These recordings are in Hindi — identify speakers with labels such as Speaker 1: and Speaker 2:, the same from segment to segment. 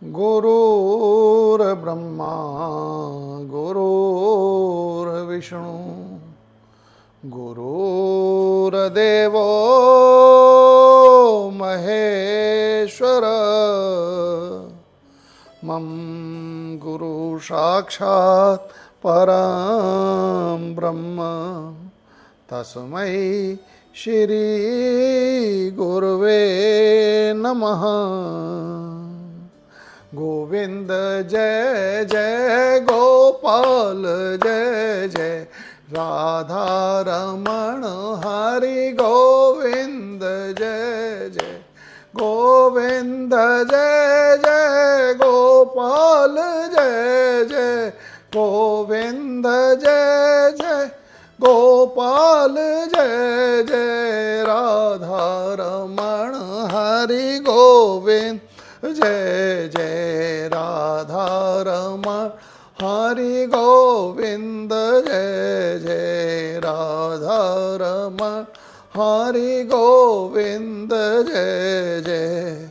Speaker 1: गुरुर्ब्रह्मा गुरुर्विष्णु गुरुर्देवो महेश्वर मम गुरु साक्षात् परं ब्रह्म तस्मै श्री गुरुवे नमः। गोविंद जय जय गोपाल जय जय राधा रमण हरि गोविंद जय जय गोविंद जय जय गोपाल जय जय गोविंद जय जय गोपाल जय जय राधा रमण हरि गोविंद जय जय राधा रमण हरि गोविंद जय जय राधा रमण हरि गोविंद जय जय।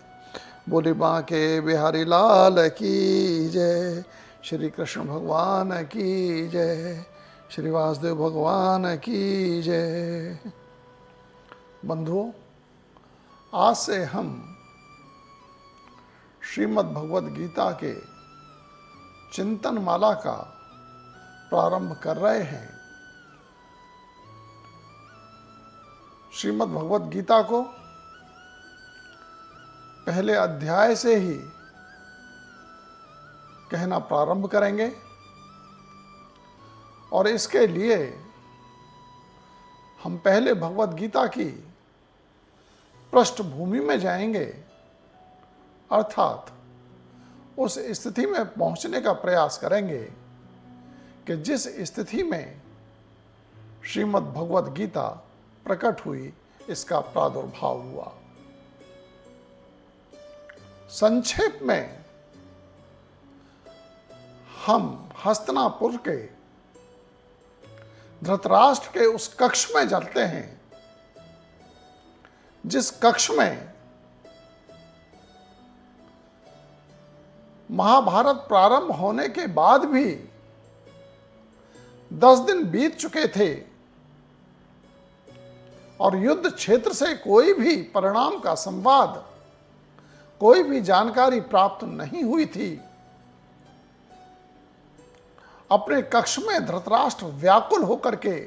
Speaker 1: बोली बांके बिहारी लाल की जय। श्री कृष्ण भगवान की जय। श्री वासुदेव भगवान की जय। बंधुओं, आज से हम श्रीमद् भगवद गीता के चिंतन माला का प्रारंभ कर रहे हैं। श्रीमद् भगवद गीता को पहले अध्याय से ही कहना प्रारंभ करेंगे और इसके लिए हम पहले भगवद गीता की पृष्ठभूमि में जाएंगे, अर्थात उस स्थिति में पहुंचने का प्रयास करेंगे कि जिस स्थिति में श्रीमद् भगवद गीता प्रकट हुई, इसका प्रादुर्भाव हुआ। संक्षेप में हम हस्तिनापुर के धृतराष्ट्र के उस कक्ष में चलते हैं जिस कक्ष में महाभारत प्रारंभ होने के बाद भी 10 दिन बीत चुके थे और युद्ध क्षेत्र से कोई भी परिणाम का संवाद, कोई भी जानकारी प्राप्त नहीं हुई थी। अपने कक्ष में धृतराष्ट्र व्याकुल होकर के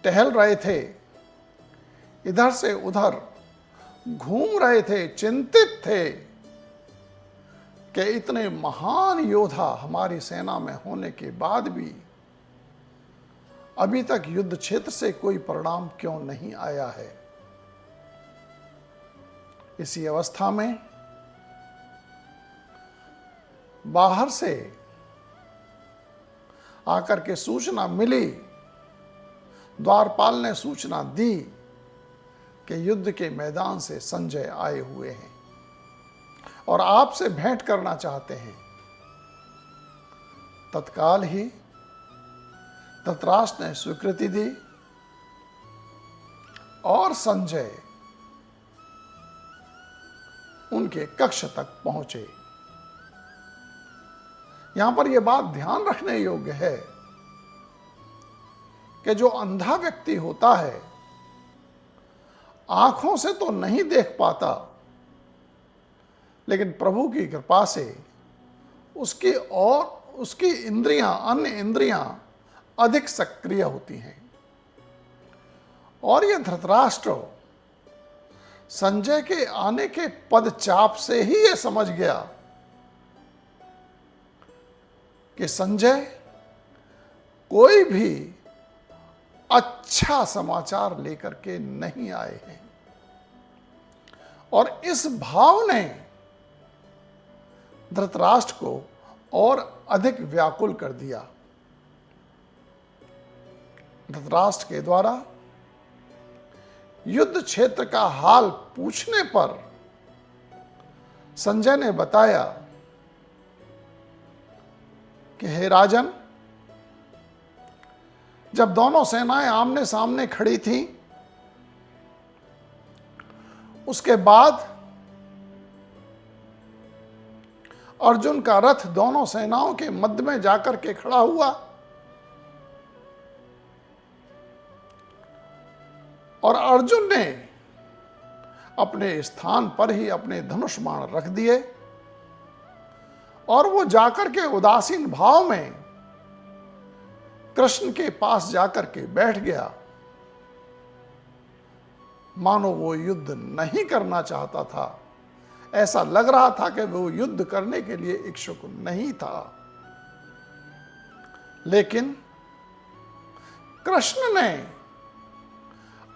Speaker 1: टहल रहे थे, इधर से उधर घूम रहे थे, चिंतित थे कि इतने महान योद्धा हमारी सेना में होने के बाद भी अभी तक युद्ध क्षेत्र से कोई परिणाम क्यों नहीं आया है। इसी अवस्था में बाहर से आकर के सूचना मिली, द्वारपाल ने सूचना दी कि युद्ध के मैदान से संजय आए हुए हैं और आपसे भेंट करना चाहते हैं। तत्काल ही धृतराष्ट्र ने स्वीकृति दी और संजय उनके कक्ष तक पहुंचे। यहां पर यह बात ध्यान रखने योग्य है कि जो अंधा व्यक्ति होता है आंखों से तो नहीं देख पाता, लेकिन प्रभु की कृपा से उसकी इंद्रियां, अन्य इंद्रियां अधिक सक्रिय होती हैं। और यह धृतराष्ट्र संजय के आने के पदचाप से ही यह समझ गया कि संजय कोई भी अच्छा समाचार लेकर के नहीं आए हैं। और इस भाव ने धृतराष्ट्र को और अधिक व्याकुल कर दिया। धृतराष्ट्र के द्वारा युद्ध क्षेत्र का हाल पूछने पर संजय ने बताया कि हे राजन, जब दोनों सेनाएं आमने सामने खड़ी थीं, उसके बाद अर्जुन का रथ दोनों सेनाओं के मध्य में जाकर के खड़ा हुआ और अर्जुन ने अपने स्थान पर ही अपने धनुष बाण रख दिए और वो जाकर के उदासीन भाव में कृष्ण के पास जाकर के बैठ गया, मानो वो युद्ध नहीं करना चाहता था। ऐसा लग रहा था कि वो युद्ध करने के लिए इच्छुक नहीं था। लेकिन कृष्ण ने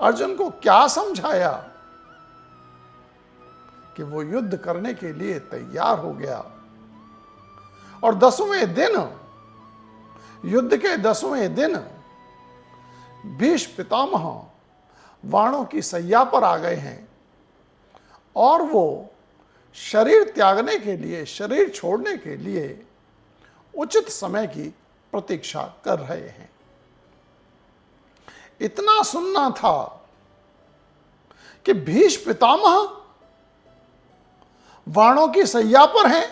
Speaker 1: अर्जुन को क्या समझाया कि वो युद्ध करने के लिए तैयार हो गया। और 10वें दिन, युद्ध के 10वें दिन भीष्म पितामह वाणों की सैया पर आ गए हैं और वो शरीर त्यागने के लिए, शरीर छोड़ने के लिए उचित समय की प्रतीक्षा कर रहे हैं। इतना सुनना था कि भीष्म पितामह वाणों की सैया पर हैं,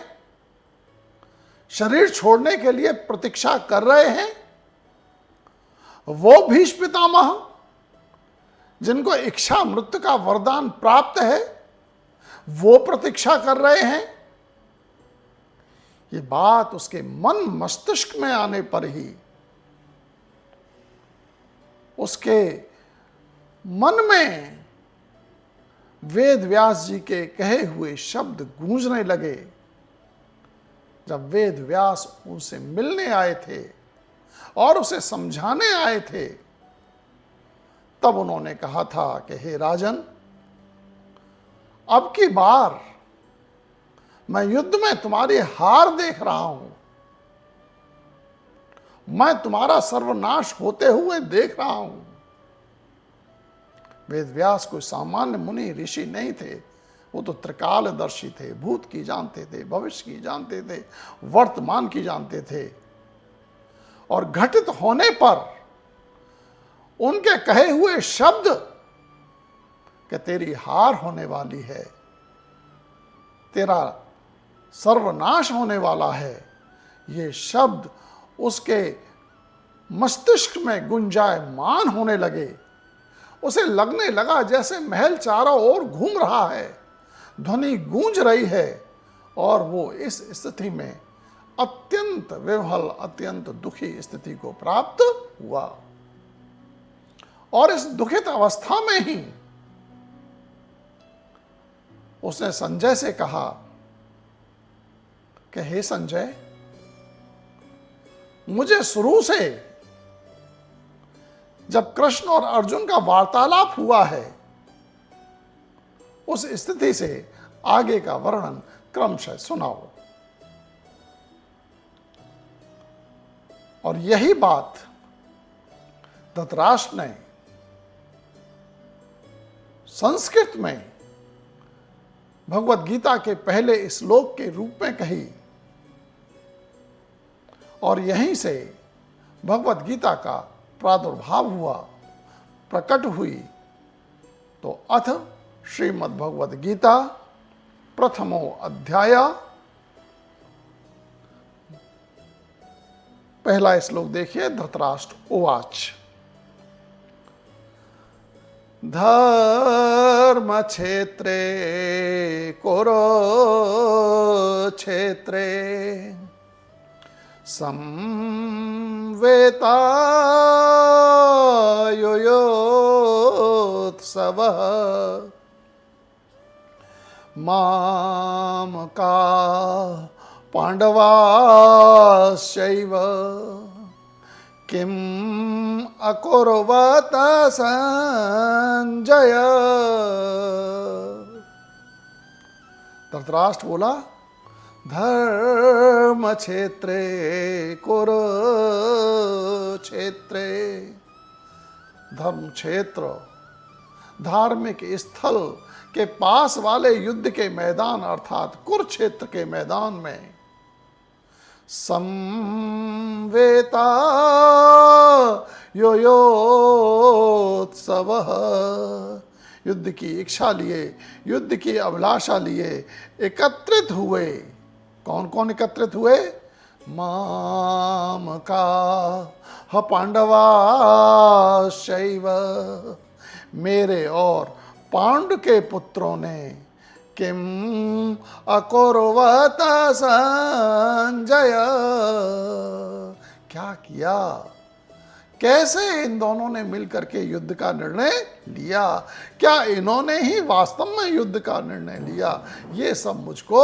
Speaker 1: शरीर छोड़ने के लिए प्रतीक्षा कर रहे हैं। वो भीष्म पितामह जिनको इच्छा मृत्यु का वरदान प्राप्त है, वो प्रतीक्षा कर रहे हैं। ये बात उसके मन मस्तिष्क में आने पर ही उसके मन में वेद व्यास जी के कहे हुए शब्द गूंजने लगे। जब वेद व्यास उसे मिलने आए थे और उसे समझाने आए थे, तब उन्होंने कहा था कि हे राजन, अब की बार मैं युद्ध में तुम्हारी हार देख रहा हूं, मैं तुम्हारा सर्वनाश होते हुए देख रहा हूं। वेद व्यास कोई सामान्य मुनि ऋषि नहीं थे, वो तो त्रिकालदर्शी थे, भूत की जानते थे, भविष्य की जानते थे, वर्तमान की जानते थे। और घटित होने पर उनके कहे हुए शब्द कि तेरी हार होने वाली है, तेरा सर्वनाश होने वाला है, ये शब्द उसके मस्तिष्क में गुंजायमान होने लगे। उसे लगने लगा जैसे महल चारों ओर घूम रहा है, ध्वनि गूंज रही है और वो इस स्थिति में अत्यंत विह्वल, अत्यंत दुखी स्थिति को प्राप्त हुआ। और इस दुखित अवस्था में ही उसने संजय से कहा कि हे संजय, मुझे शुरू से जब कृष्ण और अर्जुन का वार्तालाप हुआ है, उस स्थिति से आगे का वर्णन क्रमशः सुनाओ। और यही बात धृतराष्ट्र ने संस्कृत में भगवत गीता के पहले श्लोक के रूप में कही और यहीं से भगवत गीता का प्रादुर्भाव हुआ, प्रकट हुई। तो अथ श्रीमद् भगवत गीता प्रथमो अध्याय, पहला श्लोक देखिए। धृतराष्ट्र उवाच, धर्म क्षेत्रे कुरुक्षेत्रे संवेतायुयोत्सवः मामका पांडवाश्चैव किम अकुर्वत संजय। धृतराष्ट्र बोला, धर्म क्षेत्रे कुरुक्षेत्रे, धर्म क्षेत्र, धार्मिक स्थल के पास वाले युद्ध के मैदान अर्थात कुरुक्षेत्र के मैदान में संवेता योत्सवः, युद्ध की इच्छा लिए, युद्ध की अभिलाषा लिए एकत्रित हुए कौन कौन एकत्रित हुए? माम का पांडवा शैव, मेरे और पांडु के पुत्रों ने किम अकुर्वत संजय, क्या किया, कैसे इन दोनों ने मिलकर के युद्ध का निर्णय लिया, क्या इन्होंने ही वास्तव में युद्ध का निर्णय लिया, ये सब मुझको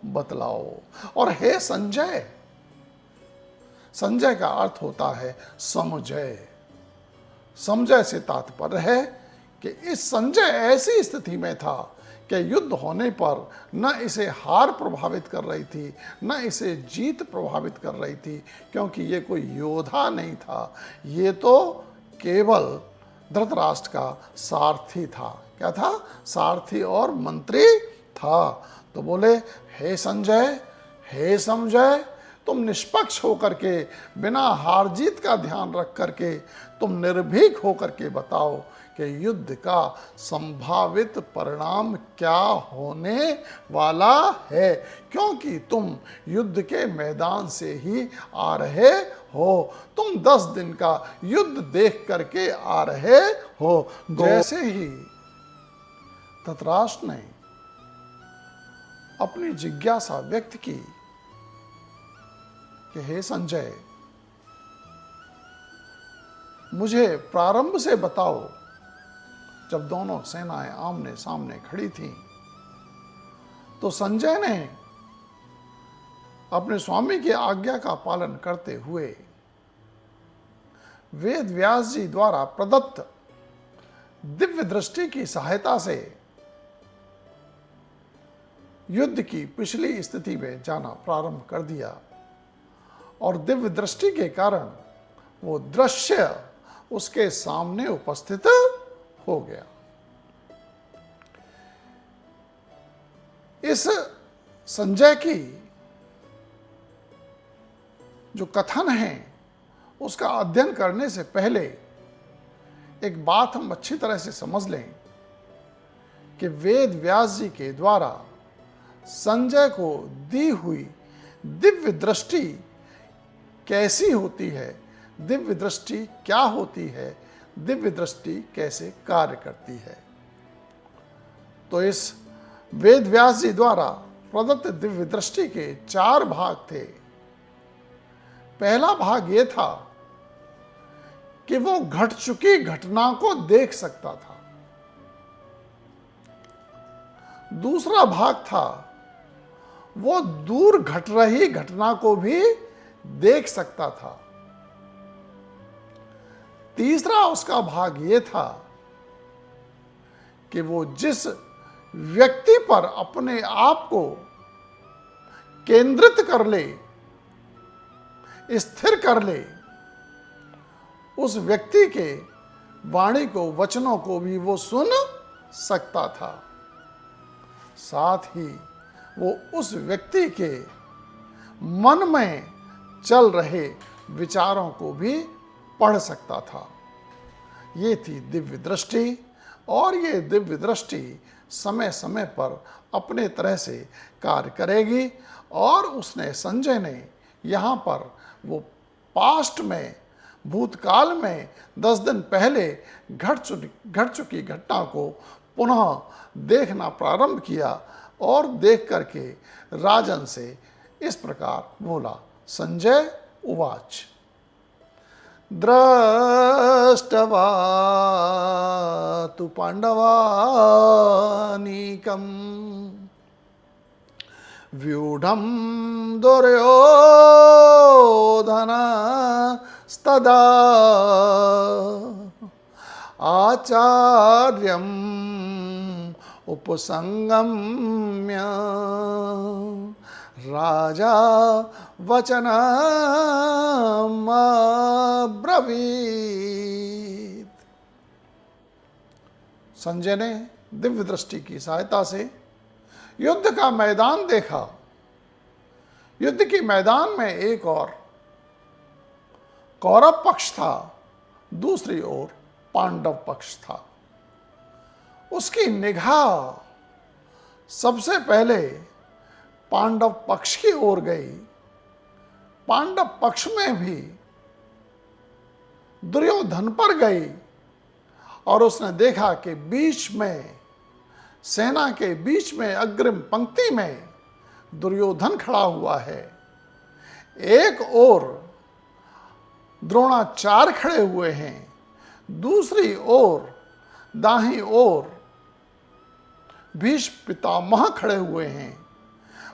Speaker 1: बतलाओ। और हे संजय, संजय का अर्थ होता है समजय। समजय से तात्पर्य है कि इस संजय ऐसी स्थिति में था कि युद्ध होने पर न इसे हार प्रभावित कर रही थी, न इसे जीत प्रभावित कर रही थी, क्योंकि ये कोई योद्धा नहीं था, ये तो केवल धृतराष्ट्र का सारथी था। क्या था? सारथी और मंत्री था। तो बोले, हे संजय, हे समजय, तुम निष्पक्ष होकर के, बिना हार जीत का ध्यान रख करके, तुम निर्भीक होकर के बताओ कि युद्ध का संभावित परिणाम क्या होने वाला है, क्योंकि तुम युद्ध के मैदान से ही आ रहे हो, तुम 10 दिन का युद्ध देख करके आ रहे हो। जैसे ही धृतराष्ट्र ने अपनी जिज्ञासा व्यक्त की कि हे संजय, मुझे प्रारंभ से बताओ, जब दोनों सेनाएं आमने सामने खड़ी थीं, तो संजय ने अपने स्वामी की आज्ञा का पालन करते हुए वेद व्यास जी द्वारा प्रदत्त दिव्य दृष्टि की सहायता से युद्ध की पिछली स्थिति में जाना प्रारंभ कर दिया, और दिव्य दृष्टि के कारण वो दृश्य उसके सामने उपस्थित हो गया। इस संजय की जो कथन है उसका अध्ययन करने से पहले एक बात हम अच्छी तरह से समझ लें कि वेद व्यास जी के द्वारा संजय को दी हुई दिव्य दृष्टि कैसी होती है, दिव्य दृष्टि क्या होती है, दिव्य दृष्टि कैसे कार्य करती है। तो इस वेद व्यास जी द्वारा प्रदत्त दिव्य दृष्टि के 4 भाग थे। पहला भाग ये था कि वो घट चुकी घटना को देख सकता था। दूसरा भाग था वो दूर घट रही घटना को भी देख सकता था। तीसरा उसका भाग ये था कि वो जिस व्यक्ति पर अपने आप को केंद्रित कर ले, स्थिर कर ले, उस व्यक्ति के वाणी को, वचनों को भी वो सुन सकता था। साथ ही वो उस व्यक्ति के मन में चल रहे विचारों को भी पढ़ सकता था। ये थी दिव्य दृष्टि, और ये दिव्य दृष्टि समय समय पर अपने तरह से कार्य करेगी। और उसने, संजय ने यहाँ पर वो पास्ट में, भूतकाल में 10 दिन पहले घट चुकी घटना को पुनः देखना प्रारंभ किया, और देख करके राजन से इस प्रकार बोला। संजय उवाच, दृष्टवा तु पांडवानीकम् व्यूढ़ं दुर्योधनस्तदा आचार्यम् उपसंगम्य राजा वचनमब्रवीत्। संजय ने दिव्य दृष्टि की सहायता से युद्ध का मैदान देखा। युद्ध के मैदान में एक और कौरव पक्ष था, दूसरी ओर पांडव पक्ष था। उसकी निगाह सबसे पहले पांडव पक्ष की ओर गई। पांडव पक्ष में भी दुर्योधन पर गई और उसने देखा कि बीच में, सेना के बीच में, अग्रिम पंक्ति में दुर्योधन खड़ा हुआ है। एक ओर द्रोणाचार्य खड़े हुए हैं, दूसरी ओर दाहिनी ओर भीष्म पितामह खड़े हुए हैं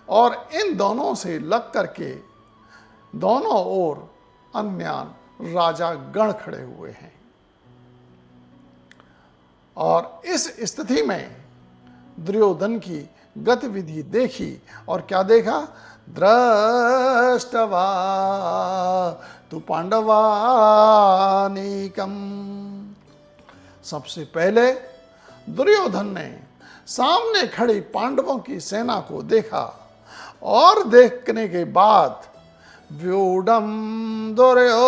Speaker 1: और इन दोनों से लग करके दोनों ओर अन्य राजा गण खड़े हुए हैं। और इस स्थिति में दुर्योधन की गतिविधि देखी और क्या देखा? दृष्टवा तु पांडवानीकम। सबसे पहले दुर्योधन ने सामने खड़ी पांडवों की सेना को देखा और देखने के बाद व्यूढ़म दुर्योधनस्तदा,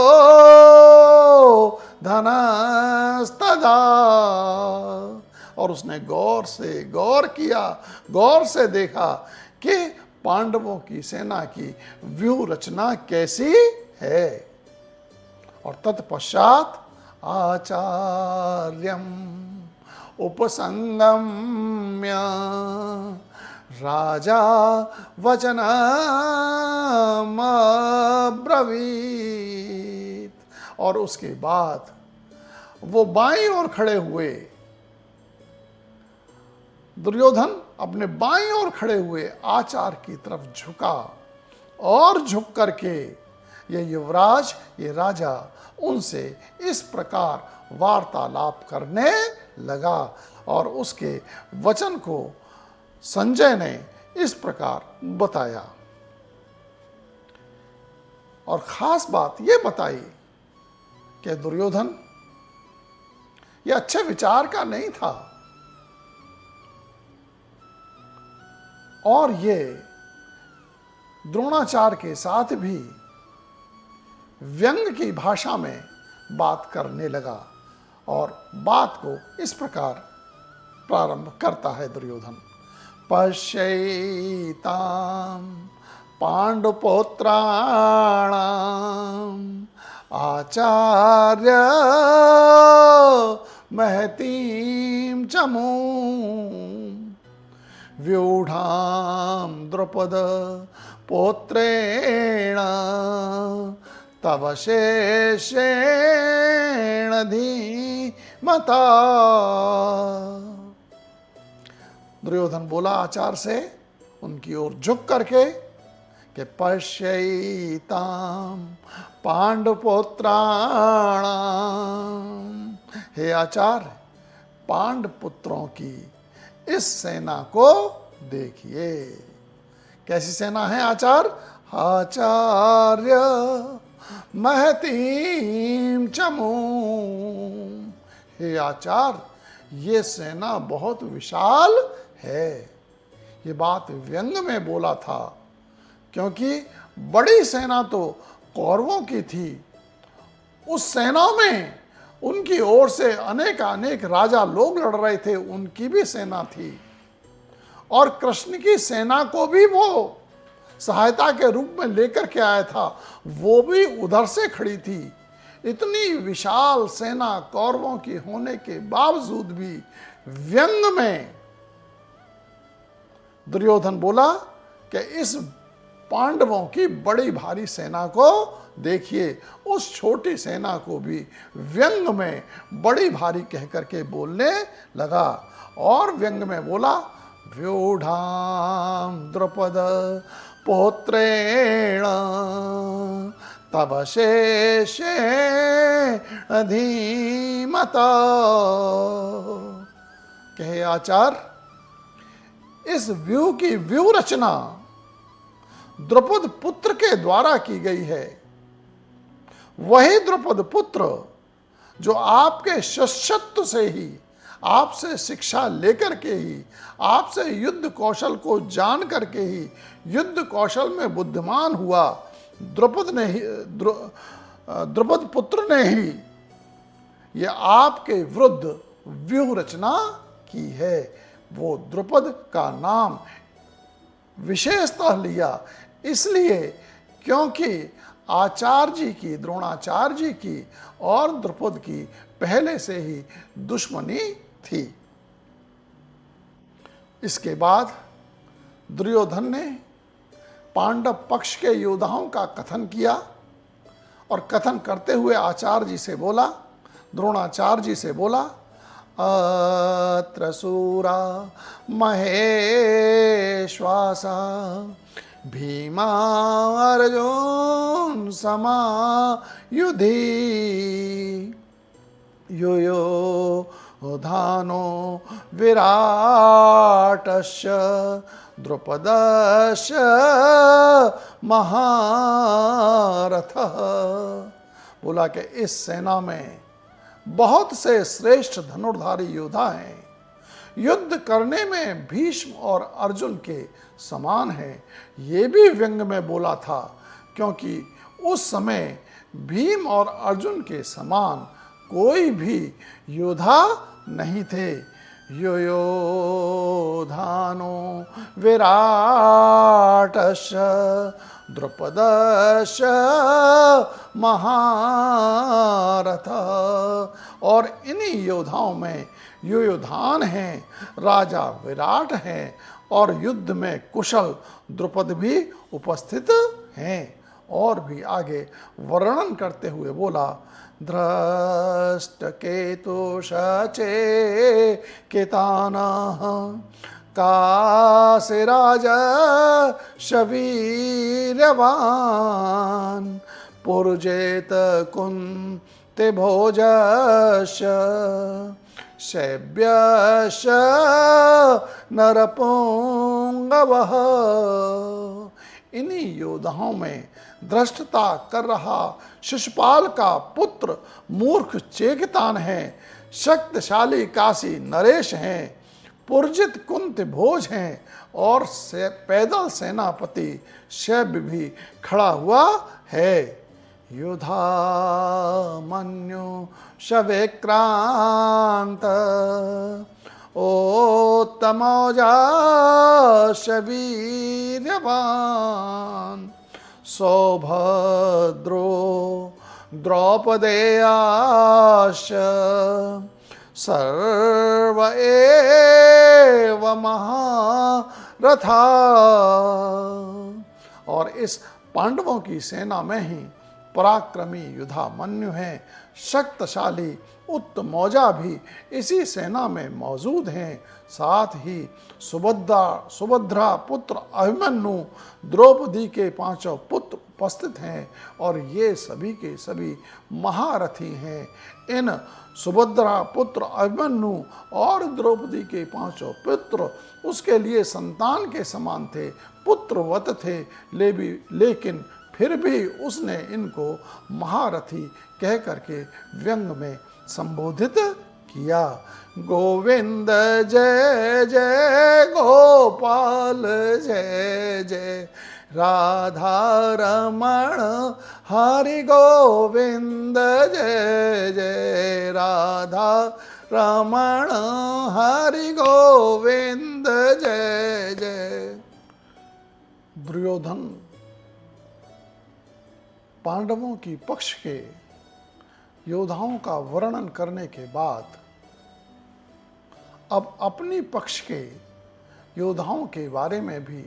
Speaker 1: और उसने गौर किया, गौर से देखा कि पांडवों की सेना की व्यूह रचना कैसी है। और तत्पश्चात आचार्यम उपसंगम्य राजा वचनमब्रवीत, और उसके बाद वो बाईं ओर खड़े हुए, दुर्योधन अपने बाईं ओर खड़े हुए आचार्य की तरफ झुका और झुक करके ये युवराज, ये राजा उनसे इस प्रकार वार्तालाप करने लगा। और उसके वचन को संजय ने इस प्रकार बताया। और खास बात ये बताई कि दुर्योधन ये अच्छे विचार का नहीं था और ये द्रोणाचार्य के साथ भी व्यंग की भाषा में बात करने लगा। और बात को इस प्रकार प्रारंभ करता है दुर्योधन। पश्यैतां पांडुपुत्राणाम् आचार्य महतीं चमूं व्यूढ़ां द्रुपद पौत्रेण तव शेषेण धीमता। दुर्योधन बोला आचार्य से उनकी ओर झुक करके कि पश्यैतां पांडुपुत्राणाम्, हे आचार्य पांडपुत्रों की इस सेना को देखिए। कैसी सेना है आचार्य? आचार्य महतीं चमूं, हे आचार्य ये सेना बहुत विशाल है। ये बात व्यंग में बोला था क्योंकि बड़ी सेना तो कौरवों की थी, उस सेना में उनकी ओर से अनेक राजा लोग लड़ रहे थे, उनकी भी सेना थी और कृष्ण की सेना को भी वो सहायता के रूप में लेकर के आया था, वो भी उधर से खड़ी थी। इतनी विशाल सेना कौरवों की होने के बावजूद भी व्यंग में दुर्योधन बोला कि इस पांडवों की बड़ी भारी सेना को देखिए। उस छोटी सेना को भी व्यंग में बड़ी भारी कह करके बोलने लगा और व्यंग में बोला व्यूढ़ां द्रुपद पौत्रेण तव शेषेण धीमता। कहे आचार्य इस व्यूह की व्यूह रचना द्रुपद पुत्र के द्वारा की गई है। वही द्रुपद पुत्र जो आपके शिष्यत्व से ही, आपसे शिक्षा लेकर के ही, आपसे युद्ध कौशल को जान करके ही युद्ध कौशल में बुद्धिमान हुआ, द्रुपद पुत्र ने ही ये आपके विरुद्ध व्यूह रचना की है। वो द्रुपद का नाम विशेषतः लिया, इसलिए क्योंकि आचार्य जी की, द्रोणाचार्य जी की और द्रुपद की पहले से ही दुश्मनी थी। इसके बाद दुर्योधन ने पांडव पक्ष के योद्धाओं का कथन किया और कथन करते हुए आचार्य जी से बोला, द्रोणाचार्य जी से बोला, अत्र शूरा महेश्वासा भीमा अर्जुन समायुधि युयोधानो विराटस्य द्रुपदस्य महारथः। बोला कि इस सेना में बहुत से श्रेष्ठ धनुर्धारी योद्धा हैं, युद्ध करने में भीष्म और अर्जुन के समान है। ये भी व्यंग में बोला था, क्योंकि उस समय भीम और अर्जुन के समान कोई भी योद्धा नहीं थे। योधानो विराटस्य द्रुपदस्य महारथ। और इन्हीं योद्धाओं में युयोधान हैं, राजा विराट हैं और युद्ध में कुशल द्रुपद भी उपस्थित हैं। और भी आगे वर्णन करते हुए बोला, धृष्टकेतुश्चे केतानः काशीराज शवीर्यवान् पुरुजेत कुन्ते भोजस्य शैब्यस्य नरपुंगवः। इन्हीं योद्धाओं में धृष्टता कर रहा शिशुपाल का पुत्र मूर्ख चेकितान है, शक्तिशाली काशी नरेश हैं, पुरजित कुंत भोज हैं और पैदल सेनापति शैब्य भी खड़ा हुआ है। युधामन्यु शवेक्रांत उत्तमौजा शवीर्यवान् सौभद्रो द्रौपदेयाश्च सर्व एव महारथा। और इस पांडवों की सेना में ही पराक्रमी युधामन्यु हैं, शक्तिशाली उत्तमौजा भी इसी सेना में मौजूद हैं। साथ ही सुभद्रा पुत्र अभिमन्यु, द्रौपदी के 5 पुत्र उपस्थित हैं और ये सभी के सभी महारथी हैं। इन सुभद्रा पुत्र अभिमन्यु और द्रौपदी के 5 पुत्र उसके लिए संतान के समान थे, पुत्रवत थे, लेकिन फिर भी उसने इनको महारथी कह करके व्यंग में संबोधित किया। गोविंद जय जय गोपाल जय जय राधा रमण हरि गोविंद जय जय राधा रमण हरि गोविंद जय जय। दुर्योधन पांडवों की पक्ष के योद्धाओं का वर्णन करने के बाद अब अपनी पक्ष के योद्धाओं के बारे में भी,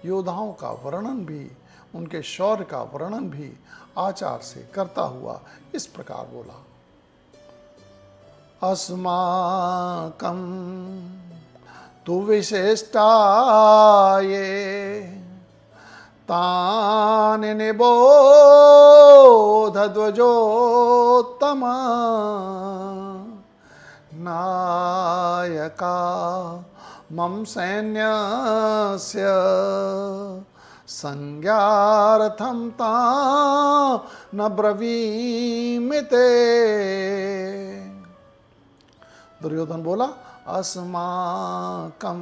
Speaker 1: योद्धाओं का वर्णन भी, उनके शौर्य का वर्णन भी आचार से करता हुआ इस प्रकार बोला, अस्माकं तु विशिष्टाये तानि निबोध ध्वजोत्तमा नायका मम सैन्यस्य संज्ञार्थं तान् ब्रवीमि ते। दुर्योधन बोला, अस्माकं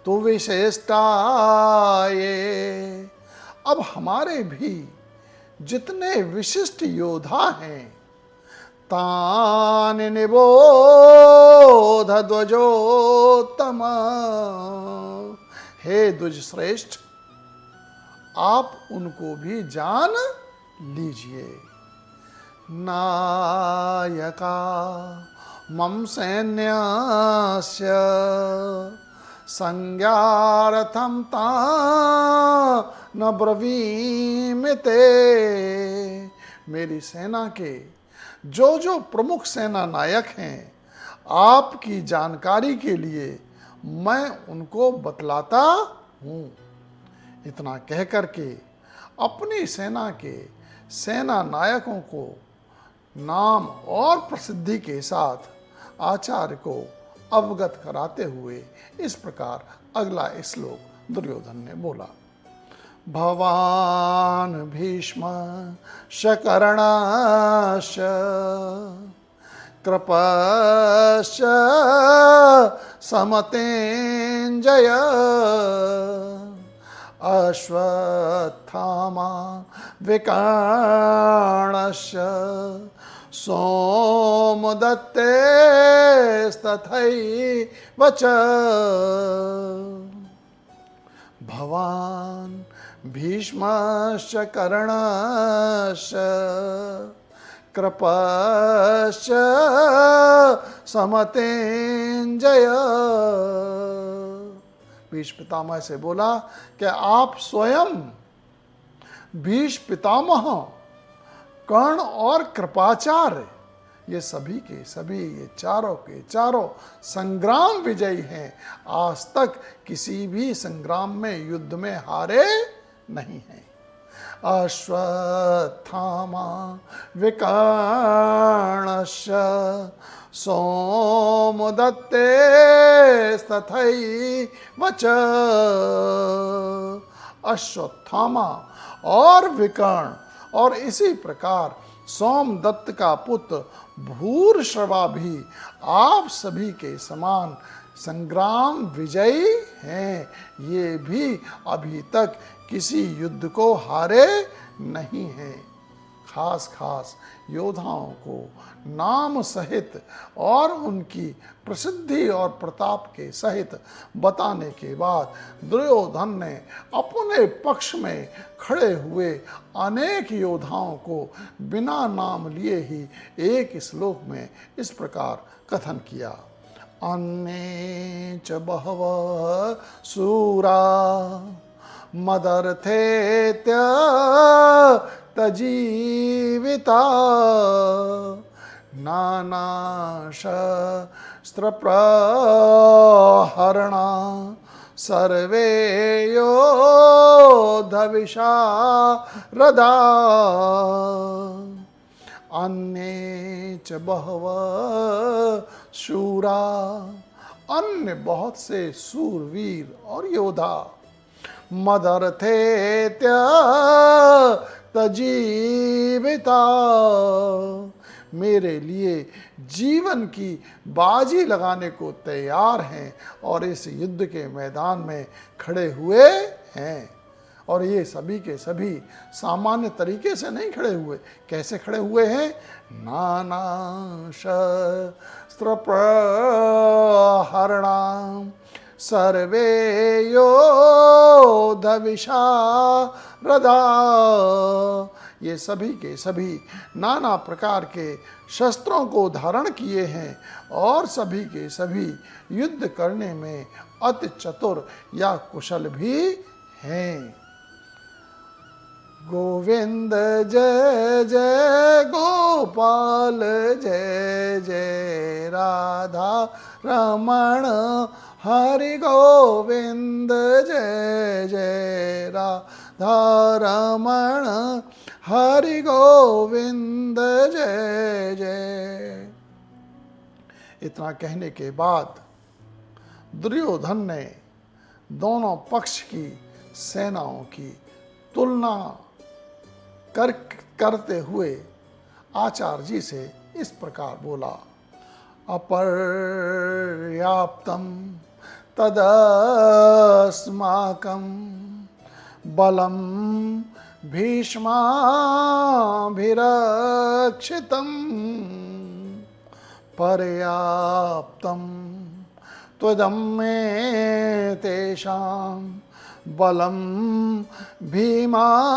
Speaker 1: तु विशिष्टाये, अब हमारे भी जितने विशिष्ट योद्धा हैं, तानि निबोध ध्वजोत्तम, हे द्विज श्रेष्ठ, आप उनको भी जान लीजिए। नायका मम सैन्यस्य संज्ञार्थं ता न ब्रवीमि ते। मेरी सेना के जो जो प्रमुख सेना नायक हैं, आपकी जानकारी के लिए मैं उनको बतलाता हूँ। इतना कह करके अपनी सेना के सेना नायकों को नाम और प्रसिद्धि के साथ आचार्य को अवगत कराते हुए इस प्रकार अगला श्लोक दुर्योधन ने बोला। भवान भीष्म शकर्णश्च कृपश्च समतेञ्जय अश्वत्थामा विकर्णश्च सोमदत्तेस्तथैव च। भवान् भीष्मश्च कर्णश्च कृपश्च समतेञ्जय। भीष्म पितामह से बोला कि आप स्वयं भीष्म पितामह, कर्ण और कृपाचार्य, ये सभी के सभी, ये चारों के चारों संग्राम विजयी हैं। आज तक किसी भी संग्राम में, युद्ध में हारे नहीं हैं। अश्वत्थामा विकर्णश्च सोमदत्तेस्तथैव च। अश्वत्थामा और विकर्ण और इसी प्रकार सोमदत्त का पुत्र भूरिश्रवा भी आप सभी के समान संग्राम विजयी हैं। ये भी अभी तक किसी युद्ध को हारे नहीं हैं। खास खास योद्धाओं को नाम सहित और उनकी प्रसिद्धि और प्रताप के सहित बताने के बाद दुर्योधन ने अपने पक्ष में खड़े हुए अनेक योद्धाओं को बिना नाम लिए ही एक श्लोक में इस प्रकार कथन किया। अन्ये च बहवः शूरा मदर्थेत्यजीविता नानाशस्त्रप्रहरणा सर्वे योद्धविशारदा। अन्ये च बहवः शूरा, अन्य बहुत से सूरवीर और योद्धा, मदर्थेत्यजीविता, मेरे लिए जीवन की बाजी लगाने को तैयार हैं और इस युद्ध के मैदान में खड़े हुए हैं। और ये सभी के सभी सामान्य तरीके से नहीं खड़े हुए। कैसे खड़े हुए हैं? नाना शस्त्रप्रहरणा सर्वे योद्धविशारदा। ये सभी के सभी नाना प्रकार के शस्त्रों को धारण किए हैं और सभी के सभी युद्ध करने में अति चतुर या कुशल भी हैं। गोविंद जय जय गोपाल जय जय राधा रमण हरि गोविंद जय जय राधा रमण हरि गोविंद जय जय। इतना कहने के बाद दुर्योधन ने दोनों पक्ष की सेनाओं की तुलना करते हुए आचार्य जी से इस प्रकार बोला। अपर्याप्तम तदस्माकं बलम भीष्माभिरक्षितं पर्याप्तं त्वदं मे तेषां बलं भीमाभिरक्षितम्।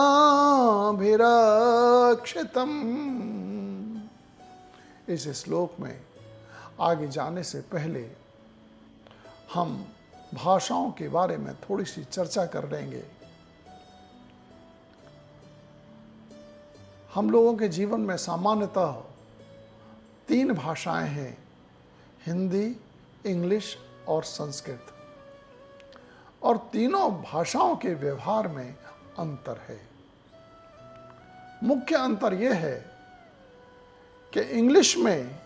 Speaker 1: इस श्लोक में आगे जाने से पहले हम भाषाओं के बारे में थोड़ी सी चर्चा कर लेंगे। हम लोगों के जीवन में सामान्यतः 3 भाषाएं हैं, हिंदी, इंग्लिश और संस्कृत, और तीनों भाषाओं के व्यवहार में अंतर है। मुख्य अंतर यह है कि इंग्लिश में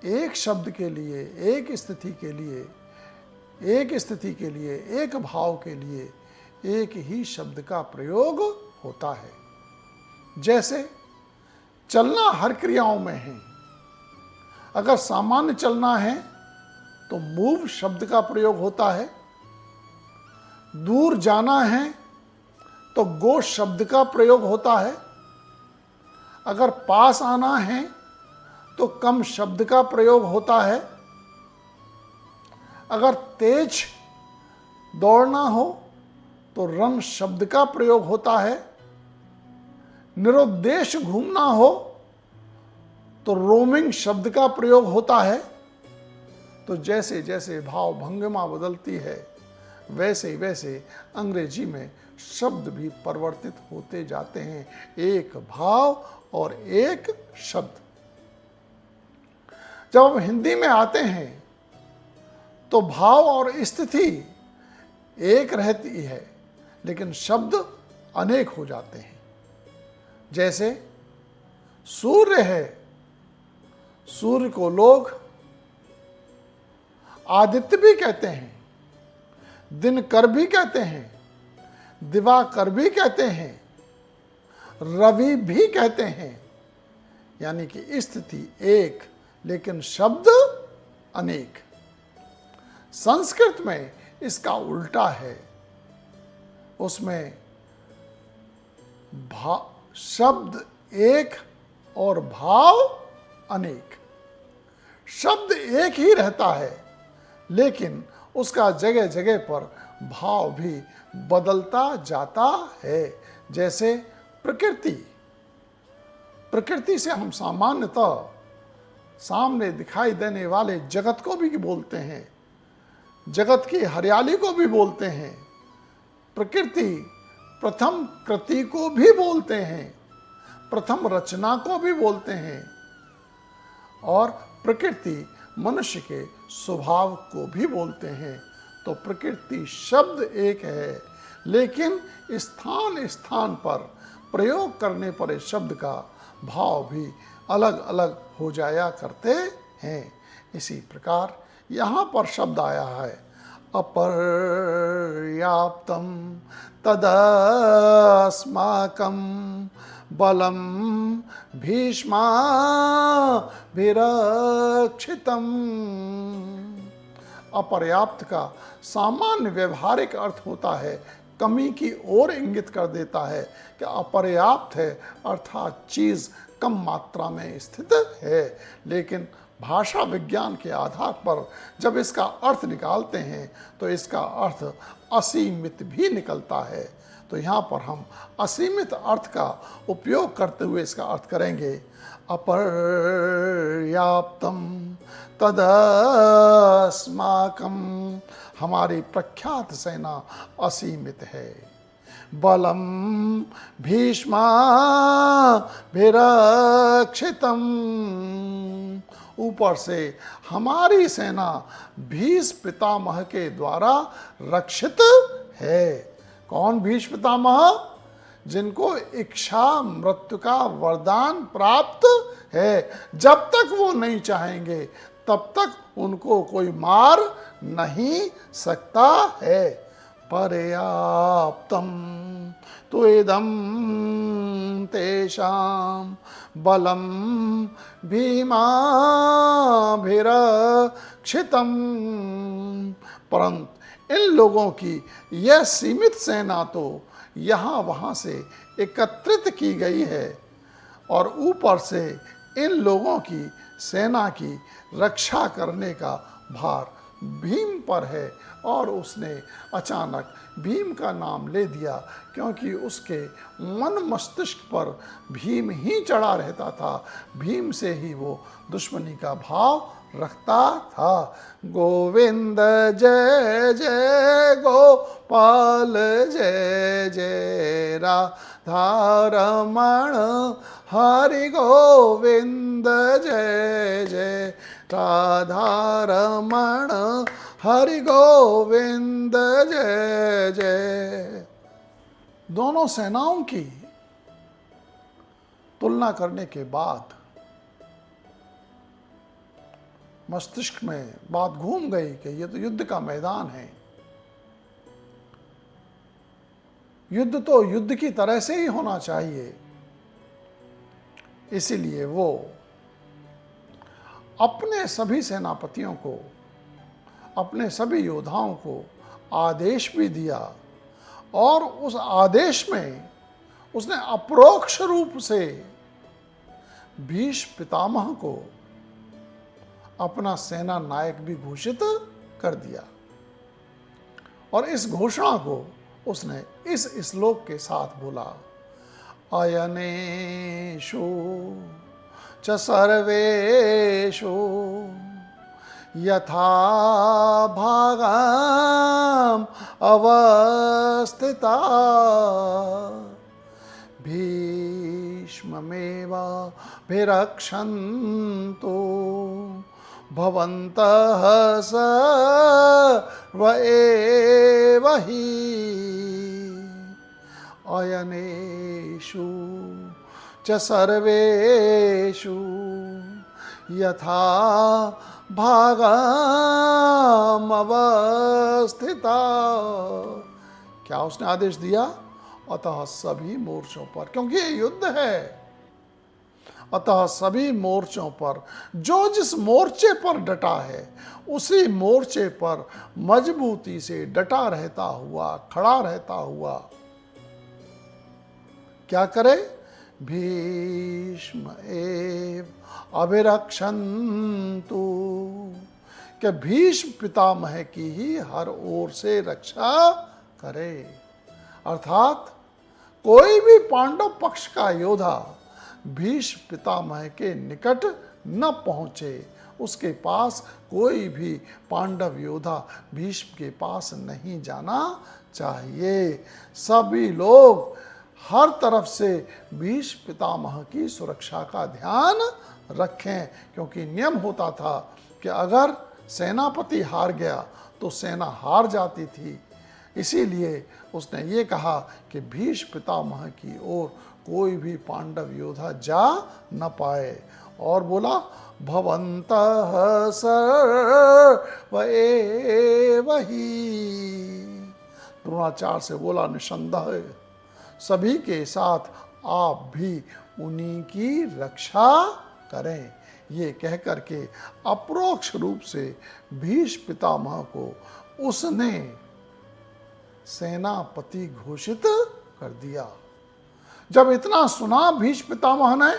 Speaker 1: एक शब्द के लिए, एक स्थिति के लिए, एक भाव के लिए एक ही शब्द का प्रयोग होता है। जैसे चलना हर क्रियाओं में है। अगर सामान्य चलना है तो मूव शब्द का प्रयोग होता है। दूर जाना है तो गो शब्द का प्रयोग होता है। अगर पास आना है तो कम शब्द का प्रयोग होता है। अगर तेज दौड़ना हो तो रन शब्द का प्रयोग होता है। निरुद्देश घूमना हो तो रोमिंग शब्द का प्रयोग होता है। तो जैसे जैसे भाव भंगिमा बदलती है वैसे वैसे अंग्रेजी में शब्द भी परिवर्तित होते जाते हैं, एक भाव और एक शब्द। जब हम हिंदी में आते हैं तो भाव और स्थिति एक रहती है लेकिन शब्द अनेक हो जाते हैं। जैसे सूर्य है, सूर्य को लोग आदित्य भी कहते हैं, दिनकर भी कहते हैं, दिवाकर भी कहते हैं, रवि भी कहते हैं। यानी कि स्थिति एक लेकिन शब्द अनेक। संस्कृत में इसका उल्टा है। उसमें शब्द एक और भाव अनेक। शब्द एक ही रहता है लेकिन उसका जगह जगह पर भाव भी बदलता जाता है। जैसे प्रकृति से हम सामान्यतः सामने दिखाई देने वाले जगत को भी बोलते हैं, जगत की हरियाली को भी बोलते हैं। प्रकृति प्रथम कृति को भी बोलते हैं, प्रथम रचना को भी बोलते हैं, और प्रकृति मनुष्य के स्वभाव को भी बोलते हैं। तो प्रकृति शब्द एक है लेकिन स्थान स्थान पर प्रयोग करने पर इस शब्द का भाव भी अलग अलग हो जाया करते हैं। इसी प्रकार यहाँ पर शब्द आया है अपर्याप्तम तदस्माकं बलम भीष्माभिरक्षितम्। अपर्याप्त का सामान्य व्यवहारिक अर्थ होता है कमी की ओर इंगित कर देता है कि अपर्याप्त है अर्थात चीज कम मात्रा में स्थित है। लेकिन भाषा विज्ञान के आधार पर जब इसका अर्थ निकालते हैं तो इसका अर्थ असीमित भी निकलता है। तो यहाँ पर हम असीमित अर्थ का उपयोग करते हुए इसका अर्थ करेंगे अपर्याप्तम तदस्माकं, हमारी प्रख्यात सेना असीमित है। बलम भीष्माभिरक्षितम्, ऊपर से हमारी सेना भीष्म पितामह के द्वारा रक्षित है। कौन भीष्म पितामह? जिनको इच्छा मृत्यु का वरदान प्राप्त है। जब तक वो नहीं चाहेंगे तब तक उनको कोई मार नहीं सकता है। पर्याप्तम तो इदम तेषां बलम भीमाभिरक्षितम्, परंतु इन लोगों की यह सीमित सेना तो यहाँ वहाँ से एकत्रित की गई है और ऊपर से इन लोगों की सेना की रक्षा करने का भार भीम पर है, और उसने अचानक भीम का नाम ले दिया क्योंकि उसके मन मस्तिष्क पर भीम ही चढ़ा रहता था। भीम से ही वो दुश्मनी का भाव रखता था। गोविंद जय जय गोपाल जय जय राधा रमण हरि गोविंद जय जय राधा रमण हरि गोविंद जय जय। दोनों सेनाओं की तुलना करने के बाद मस्तिष्क में बात घूम गई कि ये तो युद्ध का मैदान है, युद्ध तो युद्ध की तरह से ही होना चाहिए। इसीलिए वो अपने सभी सेनापतियों को, अपने सभी योद्धाओं को आदेश भी दिया, और उस आदेश में उसने अप्रोक्ष रूप से भीष्म पितामह को अपना सेना नायक भी घोषित कर दिया। और इस घोषणा को उसने इस श्लोक के साथ बोला, अयनेषु च सर्वेषु यथा भागम् अवस्थिता भीष्ममेवाभिरक्षन्तु भवन्तः सर्व एव हि अयनेषु च सर्वेषु यथा भागम् अवस्थिता। क्या उसने आदेश दिया? अतः सभी मोर्चों पर, क्योंकि ये युद्ध है, अतः सभी मोर्चों पर जो जिस मोर्चे पर डटा है उसी मोर्चे पर मजबूती से डटा रहता हुआ, खड़ा रहता हुआ क्या करे? भीष्म एव अभिरक्षन्तु, कि भीष्म पितामह की ही हर ओर से रक्षा करे। अर्थात कोई भी पांडव पक्ष का योद्धा भीष्म पितामह के निकट न पहुंचे, उसके पास कोई भी पांडव योद्धा भीष्म के पास नहीं जाना चाहिए। सभी लोग हर तरफ से भीष्म पितामह की सुरक्षा का ध्यान रखें, क्योंकि नियम होता था कि अगर सेनापति हार गया तो सेना हार जाती थी। इसीलिए उसने ये कहा कि भीष्म पितामह की ओर कोई भी पांडव योद्धा जा न पाए, और बोला भवन्तः सर्व एव हि। द्रोणाचार्य से बोला निसंदेह सभी के साथ आप भी उन्हीं की रक्षा करें। ये कह करके अप्रोक्ष रूप से भीष्म पितामह को उसने सेनापति घोषित कर दिया। जब इतना सुना भीष्म पितामह ने,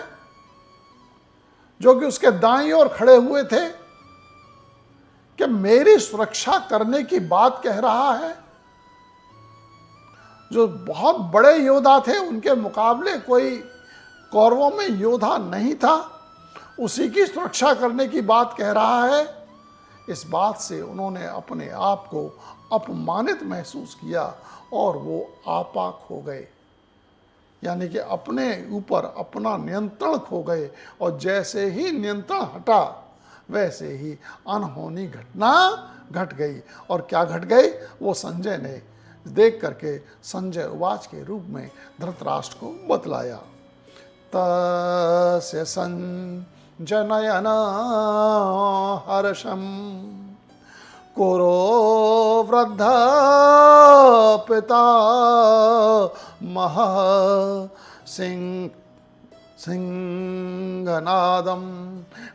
Speaker 1: जो कि उसके दाईं ओर खड़े हुए थे, कि मेरी सुरक्षा करने की बात कह रहा है, जो बहुत बड़े योद्धा थे उनके मुकाबले कोई कौरवों में योद्धा नहीं था, उसी की सुरक्षा करने की बात कह रहा है। इस बात से उन्होंने अपने आप को अपमानित महसूस किया और वो आपा खो गए, यानी कि अपने ऊपर अपना नियंत्रण खो गए। और जैसे ही नियंत्रण हटा वैसे ही अनहोनी घटना घट गई। और क्या घट गई वो संजय ने देख करके संजय उवाच के रूप में धृतराष्ट्र को बतलाया। तस्य संजनयन हर्षम कुरो वृद्ध पिता मह सिंहनादम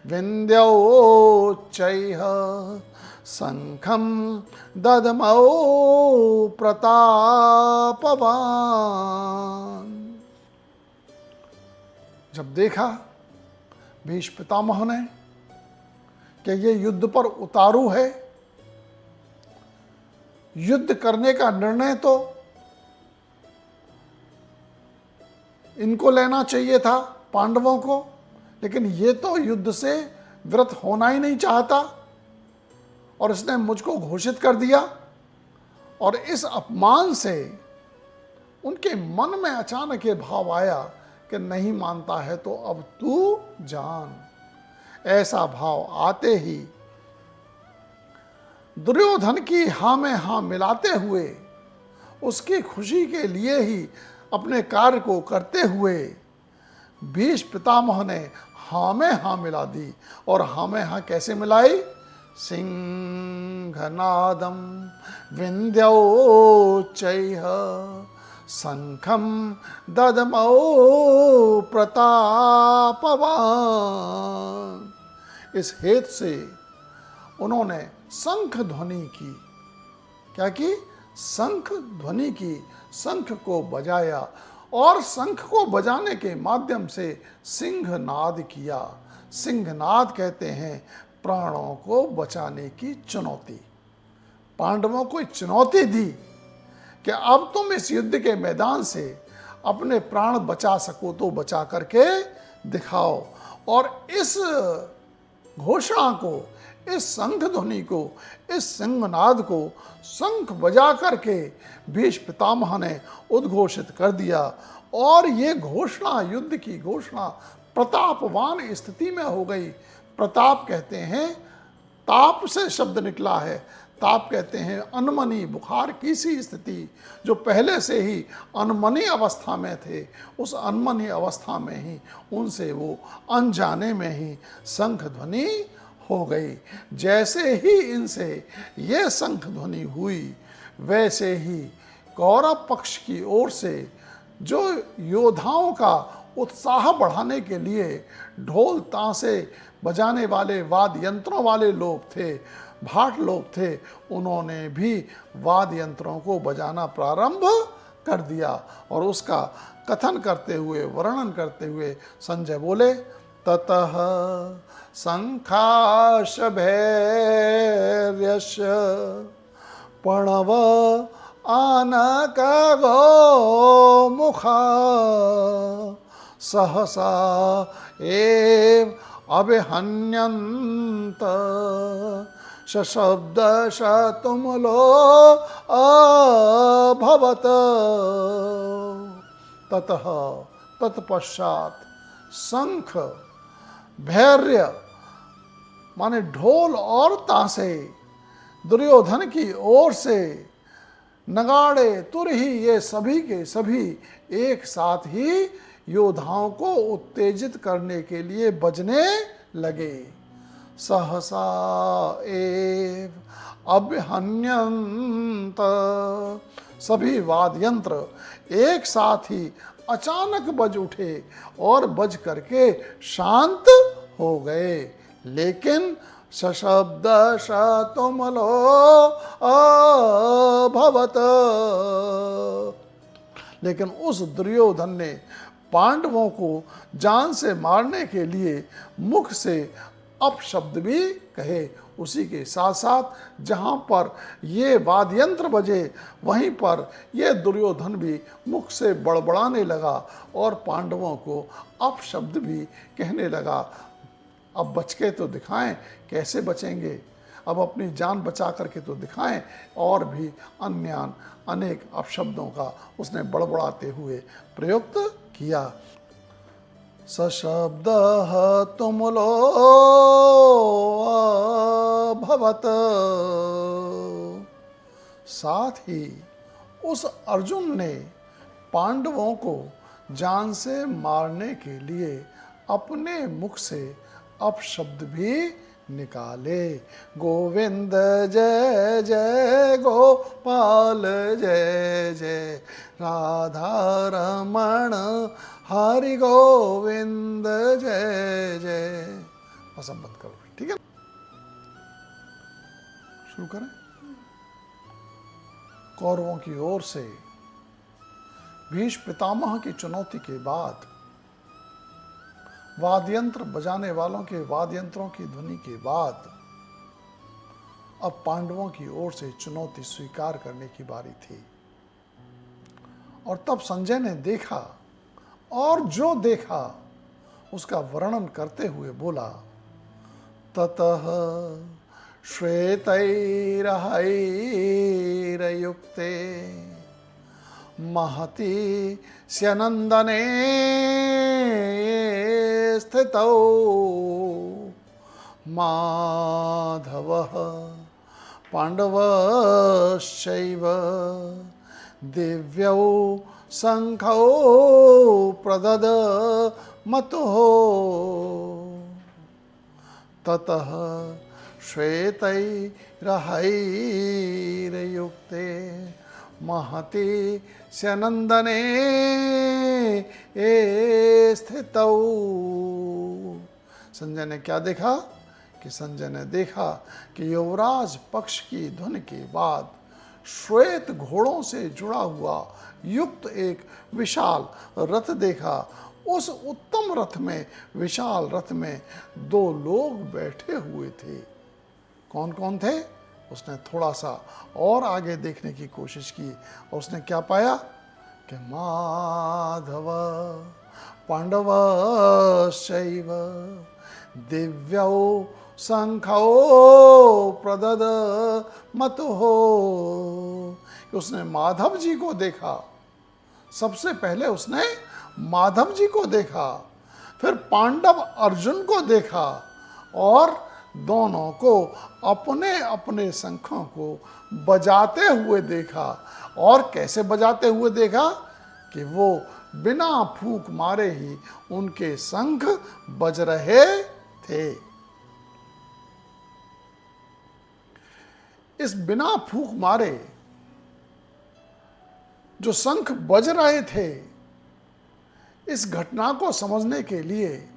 Speaker 1: विंध्योच्चैः शंखम दधमौ प्रतापवान। जब देखा भीष्म पितामह ने कि ये युद्ध पर उतारू है, युद्ध करने का निर्णय तो इनको लेना चाहिए था, पांडवों को, लेकिन ये तो युद्ध से विरत होना ही नहीं चाहता और इसने मुझको घोषित कर दिया। और इस अपमान से उनके मन में अचानक ये भाव आया कि नहीं मानता है तो अब तू जान। ऐसा भाव आते ही दुर्योधन की हाँ में हाँ मिलाते हुए, उसकी खुशी के लिए ही अपने कार्य को करते हुए भीष्म पितामह ने हाँ में हाँ मिला दी। और हाँ में हाँ कैसे मिलाई? सिंहनादम विंध्योच्चैः शंखम ददमौ प्रतापवान। इस हेतु से उन्होंने शंख ध्वनि की। क्या की? शंख ध्वनि की। शंख को बजाया और शंख को बजाने के माध्यम से सिंहनाद किया। सिंहनाद कहते हैं प्राणों को बचाने की चुनौती। पांडवों को चुनौती दी कि अब तुम इस युद्ध के मैदान से अपने प्राण बचा सको तो बचा करके दिखाओ। और इस घोषणा को, इस शंख ध्वनि को, इस सिंहनाद को शंख बजा करके भीष्म पितामह ने उद्घोषित कर दिया। और ये घोषणा, युद्ध की घोषणा प्रतापवान स्थिति में हो गई। प्रताप कहते हैं, ताप से शब्द निकला है। ताप कहते हैं अनमनी, बुखार की सी स्थिति, जो पहले से ही अनमनी अवस्था में थे, उस अनमनी अवस्था में ही उनसे वो अनजाने में ही शंख ध्वनि हो गई। जैसे ही इनसे ये शंख ध्वनि हुई, वैसे ही कौरव पक्ष की ओर से जो योद्धाओं का उत्साह बढ़ाने के लिए ढोल ताशे बजाने वाले वाद्य यंत्रों वाले लोग थे, भाट लोग थे, उन्होंने भी वाद्य यंत्रों को बजाना प्रारंभ कर दिया। और उसका कथन करते हुए, वर्णन करते हुए संजय बोले, ततः शंखाश भैर्यश प्रणव आनक गो मुखा सहसा एव अभिहन्यन्त शब्द तुमलो अभवत। ततः तत्पश्चात शंख भैर्य माने ढोल और ताशे दुर्योधन की ओर से, नगाड़े तुरही, ये सभी के सभी एक साथ ही योद्धाओं को उत्तेजित करने के लिए बजने लगे। सहसा एव अभ्यहन्यन्त, सभी वाद्य यंत्र एक साथ ही अचानक बज उठे और बज करके शांत हो गए। लेकिन सशब्द तुमलो अभवत, लेकिन उस दुर्योधन ने पांडवों को जान से मारने के लिए मुख से अपशब्द भी कहे। उसी के साथ साथ जहाँ पर ये वाद्य यंत्र बजे, वहीं पर ये दुर्योधन भी मुख से बड़बड़ाने लगा और पांडवों को अपशब्द भी कहने लगा। अब बच के तो दिखाएं, कैसे बचेंगे? अब अपनी जान बचा करके तो दिखाएं। और भी अन्य अनेक अपशब्दों का उसने बड़बड़ाते हुए प्रयुक्त किया। सशब्द तुमलो भवत, साथ ही उस अर्जुन ने पांडवों को जान से मारने के लिए अपने मुख से अपशब्द भी निकाले। गोविंद जय जय गोपाल जय जय, राधा रमण हरि गोविंद जय जय। पसंद मत करो, ठीक है? शुरू करें। कौरवों की ओर से भीष्म पितामह की चुनौती के बाद, वाद्यंत्र बजाने वालों के वाद्यंत्रों की ध्वनि के बाद, अब पांडवों की ओर से चुनौती स्वीकार करने की बारी थी। और तब संजय ने देखा, और जो देखा उसका वर्णन करते हुए बोला, ततः श्वेतैरहैरयुक्ते महति स्यनन्दने स्थितौ माधवः पाण्डवश्चैव दिव्यौ शङ्खौ प्रददमतुः ततः श्वेतैरहैरयुक्ते महति स्यनन्दने स्थितौ। संजय ने क्या देखा कि संजय ने देखा कि युवराज पक्ष की धुन के बाद श्वेत घोड़ों से जुड़ा हुआ युक्त एक विशाल रथ देखा। उस उत्तम रथ में, विशाल रथ में दो लोग बैठे हुए थे। कौन कौन थे? उसने थोड़ा सा और आगे देखने की कोशिश की और उसने क्या पाया कि माधव पांडवश्चैव दिव्यौ शंखौ प्रददमतुः। उसने माधव जी को देखा। सबसे पहले उसने माधव जी को देखा, फिर पांडव अर्जुन को देखा और दोनों को अपने अपने शंखों को बजाते हुए देखा। और कैसे बजाते हुए देखा कि वो बिना फूंक मारे ही उनके शंख बज रहे थे। इस बिना फूंक मारे जो शंख बज रहे थे, इस घटना को समझने के लिए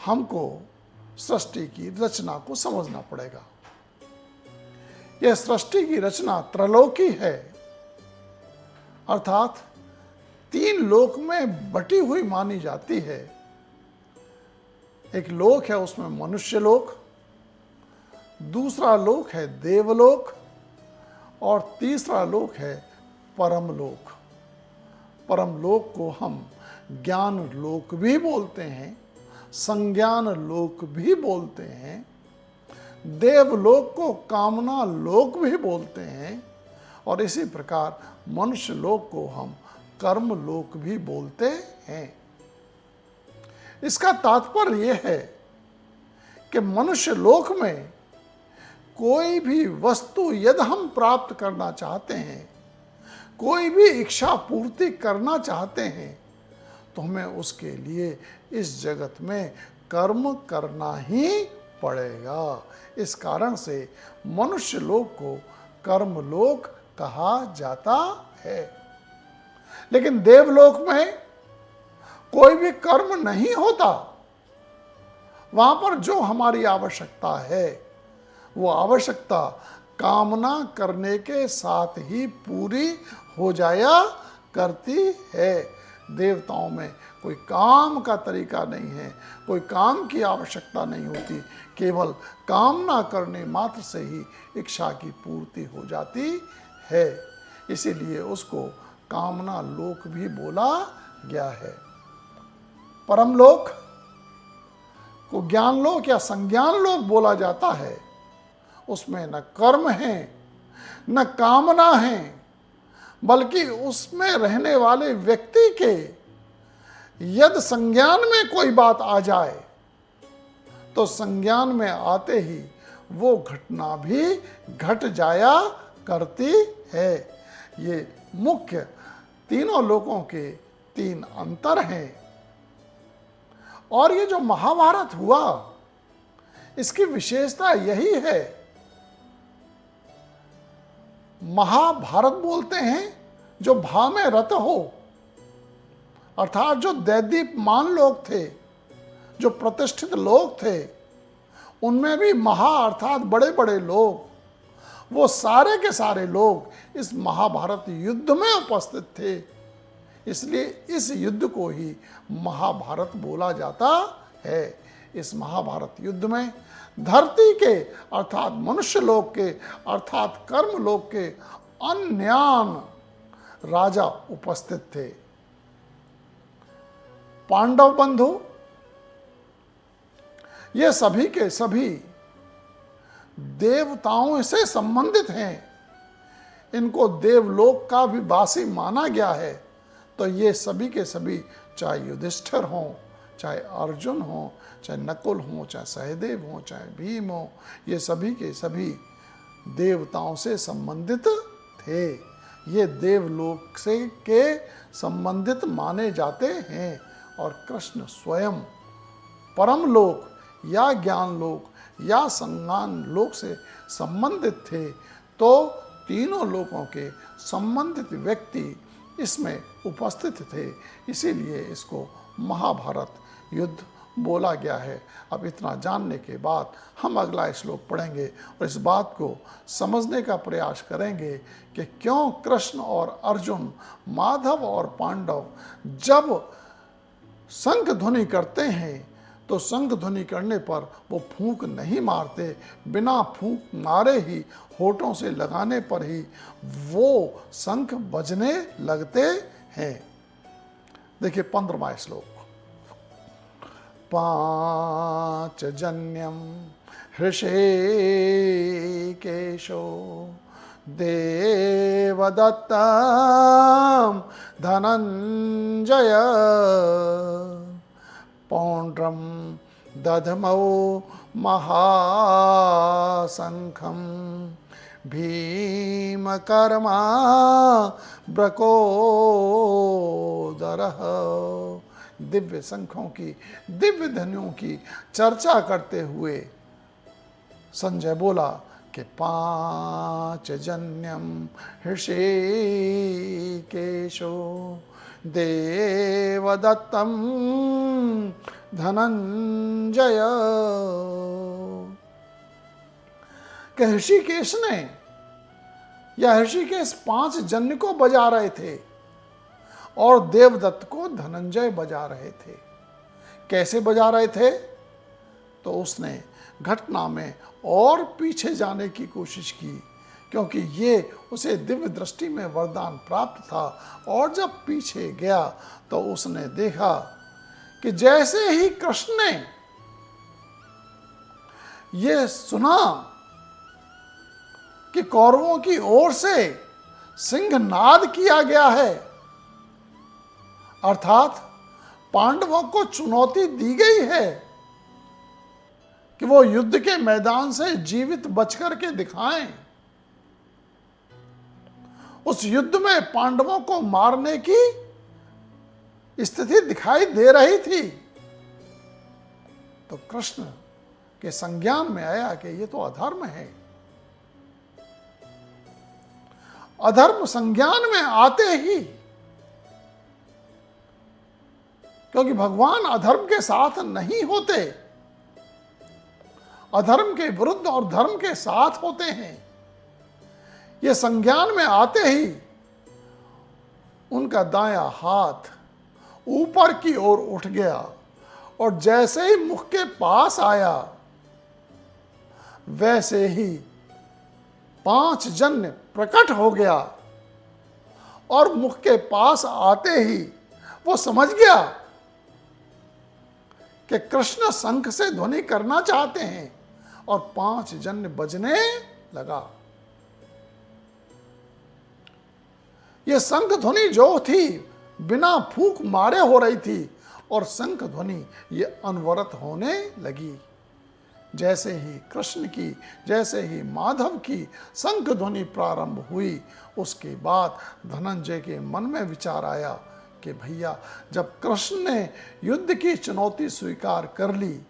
Speaker 1: हमको सृष्टि की रचना को समझना पड़ेगा। यह सृष्टि की रचना त्रैलोकी है, अर्थात तीन लोक में बटी हुई मानी जाती है। एक लोक है उसमें मनुष्य लोक, दूसरा लोक है देवलोक और तीसरा लोक है परमलोक। परमलोक को हम ज्ञान लोक भी बोलते हैं, संज्ञान लोक भी बोलते हैं, देवलोक को कामना लोक भी बोलते हैं और इसी प्रकार मनुष्य लोक को हम कर्म लोक भी बोलते हैं। इसका तात्पर्य यह है कि मनुष्य लोक में कोई भी वस्तु यदि हम प्राप्त करना चाहते हैं, कोई भी इच्छा पूर्ति करना चाहते हैं, तो हमें उसके लिए इस जगत में कर्म करना ही पड़ेगा। इस कारण से मनुष्य लोक को कर्म लोक कहा जाता है। लेकिन देवलोक में कोई भी कर्म नहीं होता। वहां पर जो हमारी आवश्यकता है, वो आवश्यकता कामना करने के साथ ही पूरी हो जाया करती है। देवताओं में कोई काम का तरीका नहीं है, कोई काम की आवश्यकता नहीं होती, केवल कामना करने मात्र से ही इच्छा की पूर्ति हो जाती है। इसीलिए उसको कामना लोक भी बोला गया है। परमलोक को ज्ञान लोक या संज्ञान लोक बोला जाता है। उसमें न कर्म है न कामना है, बल्कि उसमें रहने वाले व्यक्ति के यदि संज्ञान में कोई बात आ जाए तो संज्ञान में आते ही वो घटना भी घट जाया करती है। ये मुख्य तीनों लोकों के तीन अंतर हैं। और ये जो महाभारत हुआ, इसकी विशेषता यही है। महाभारत बोलते हैं जो भा में रत हो, अर्थात जो दैदीप्यमान लोग थे, जो प्रतिष्ठित लोग थे, उनमें भी महा अर्थात बड़े बड़े लोग, वो सारे के सारे लोग इस महाभारत युद्ध में उपस्थित थे। इसलिए इस युद्ध को ही महाभारत बोला जाता है। इस महाभारत युद्ध में धरती के अर्थात मनुष्य लोक के अर्थात कर्म लोक के अन्यान राजा उपस्थित थे। पांडव बंधु ये सभी के सभी देवताओं से संबंधित हैं, इनको देवलोक का भी वासी माना गया है। तो ये सभी के सभी चाहे युधिष्ठिर हों, चाहे अर्जुन हों, चाहे नकुल हों, चाहे सहदेव हों, चाहे भीम हों, ये सभी के सभी देवताओं से संबंधित थे। ये देवलोक से के संबंधित माने जाते हैं और कृष्ण स्वयं परम लोक या ज्ञान लोक या संज्ञान लोक से संबंधित थे। तो तीनों लोकों के संबंधित व्यक्ति इसमें उपस्थित थे, इसीलिए इसको महाभारत युद्ध बोला गया है। अब इतना जानने के बाद हम अगला श्लोक पढ़ेंगे और इस बात को समझने का प्रयास करेंगे कि क्यों कृष्ण और अर्जुन, माधव और पांडव जब शंख ध्वनि करते हैं तो शंख ध्वनि करने पर वो फूंक नहीं मारते, बिना फूंक मारे ही होठों से लगाने पर ही वो शंख बजने लगते हैं। देखिए 15वां श्लोक। पांचजन्यम हृषिकेशो देवदत्तं धनंजय पौंड्रम दधमौ महाशंखं भीमकर्मा ब्रकोदरः। दिव्य शंखों की, दिव्य ध्वनियों की चर्चा करते हुए संजय बोला कि पांचजन्यम हृषिकेशो देवदत्तं धनंजय। कि ऋषिकेश ने या ऋषिकेश 5 जन्य को बजा रहे थे और देवदत्त को धनंजय बजा रहे थे। कैसे बजा रहे थे? तो उसने घटना में और पीछे जाने की कोशिश की, क्योंकि ये उसे दिव्य दृष्टि में वरदान प्राप्त था। और जब पीछे गया तो उसने देखा कि जैसे ही कृष्ण ने ये सुना कि कौरवों की ओर से सिंहनाद किया गया है, अर्थात पांडवों को चुनौती दी गई है कि वो युद्ध के मैदान से जीवित बचकर के दिखाएं, उस युद्ध में पांडवों को मारने की स्थिति दिखाई दे रही थी। तो कृष्ण के संज्ञान में आया कि ये तो अधर्म है। अधर्म संज्ञान में आते ही, क्योंकि भगवान अधर्म के साथ नहीं होते, अधर्म के विरुद्ध और धर्म के साथ होते हैं। ये संज्ञान में आते ही उनका दायां हाथ ऊपर की ओर उठ गया और जैसे ही मुख के पास आया वैसे ही 5 जन्य प्रकट हो गया और मुख के पास आते ही वो समझ गया कि कृष्ण शंख से ध्वनि करना चाहते हैं और 5 जन्य बजने लगा। ये शंख ध्वनि जो थी बिना फूंक मारे हो रही थी और शंख ध्वनि ये अनवरत होने लगी। जैसे ही कृष्ण की, जैसे ही माधव की शंख ध्वनि प्रारंभ हुई, उसके बाद धनंजय के मन में विचार आया कि भैया जब कृष्ण ने युद्ध की चुनौती स्वीकार कर ली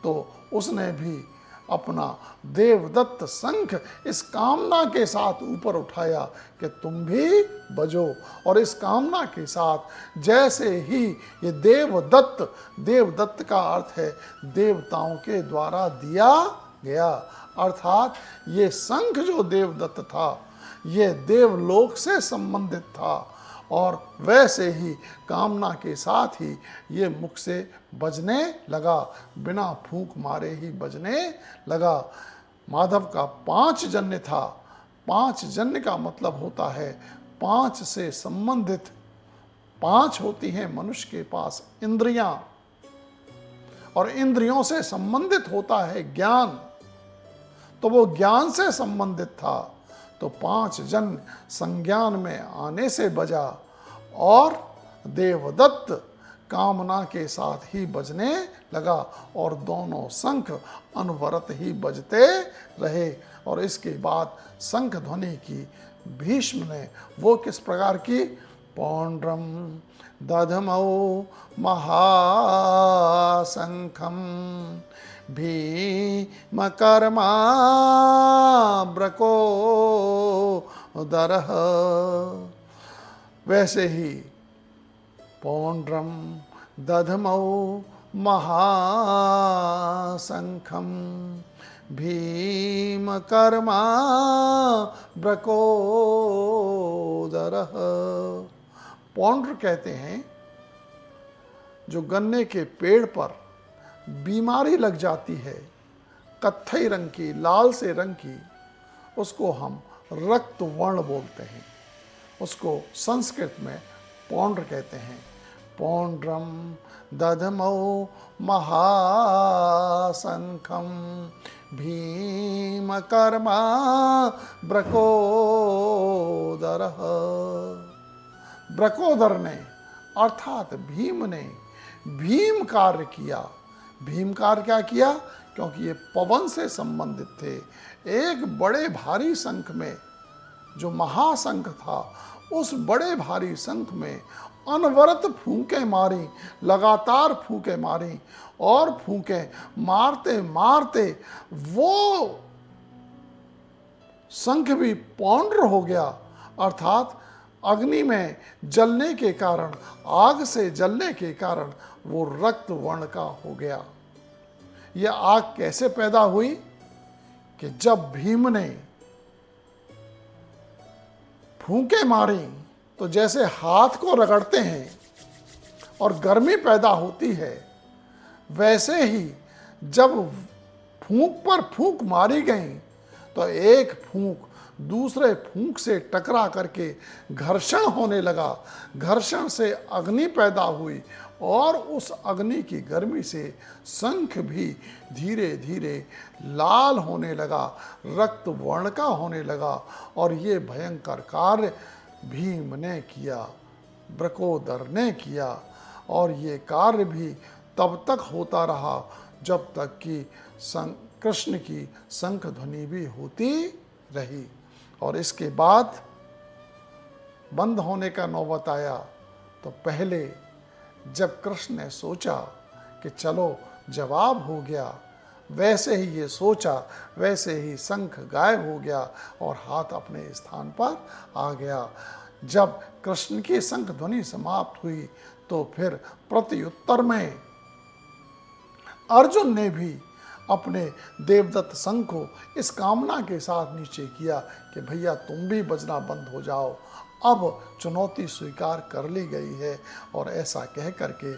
Speaker 1: तो उसने भी अपना देवदत्त शंख इस कामना के साथ ऊपर उठाया कि तुम भी बजो। और इस कामना के साथ जैसे ही ये देवदत्त का अर्थ है देवताओं के द्वारा दिया गया, अर्थात ये शंख जो देवदत्त था ये देवलोक से संबंधित था और वैसे ही कामना के साथ ही ये मुख से बजने लगा, बिना फूंक मारे ही बजने लगा। माधव का 5 जन्य था। 5 जन्य का मतलब होता है 5 से संबंधित। 5 होती हैं मनुष्य के पास इंद्रियां, और इंद्रियों से संबंधित होता है ज्ञान। तो वो ज्ञान से संबंधित था, तो 5 जन संज्ञान में आने से बजा, और देवदत्त कामना के साथ ही बजने लगा, और दोनों शंख अनवरत ही बजते रहे। और इसके बाद शंख ध्वनि की भीष्म ने, वो किस प्रकार की, पौंड्रम दधमौ महाशंखम भीमकर्मा ब्रकोदरः। वैसे ही पौंड्रम दधमौ महाशंखम भीमकर्मा ब्रकोदरः। पौंड्र कहते हैं जो गन्ने के पेड़ पर बीमारी लग जाती है, कत्थई रंग की, लाल से रंग की, उसको हम रक्त वर्ण बोलते हैं। उसको संस्कृत में पौंड्र कहते हैं। पौंड्रम दधमौ महाशंखम भीमकर्मा ब्रकोदरः। ब्रकोदर ने अर्थात भीम ने भीम कार्य किया। भीम कार्य क्या किया? क्योंकि ये पवन से संबंधित थे। एक बड़े भारी शंख में, जो महाशंख था, उस बड़े भारी शंख में अनवरत फूंके मारी, लगातार फूंके मारी, और फूंके मारते मारते वो शंख भी पौंड्र हो गया, अर्थात अग्नि में जलने के कारण, आग से जलने के कारण वो रक्त वर्ण का हो गया। यह आग कैसे पैदा हुई कि जब भीम ने फूंके मारी, तो जैसे हाथ को रगड़ते हैं और गर्मी पैदा होती है, वैसे ही जब फूंक पर फूंक मारी गई, तो एक फूंक दूसरे फूंक से टकरा करके घर्षण होने लगा। घर्षण से अग्नि पैदा हुई, और उस अग्नि की गर्मी से शंख भी धीरे धीरे लाल होने लगा, रक्त वर्ण का होने लगा। और ये भयंकर कार्य भीम ने किया, ब्रकोदर ने किया। और ये कार्य भी तब तक होता रहा जब तक कि कृष्ण की शंख ध्वनि भी होती रही। और इसके बाद बंद होने का नौबत आया, तो पहले जब कृष्ण ने सोचा कि चलो जवाब हो गया, वैसे ही ये सोचा, वैसे ही शंख गायब हो गया और हाथ अपने स्थान पर आ गया। जब कृष्ण की शंख ध्वनि समाप्त हुई, तो फिर प्रत्युत्तर में अर्जुन ने भी अपने देवदत्त शंख को इस कामना के साथ नीचे किया कि भैया तुम भी बजना बंद हो जाओ, अब चुनौती स्वीकार कर ली गई है। और ऐसा कह करके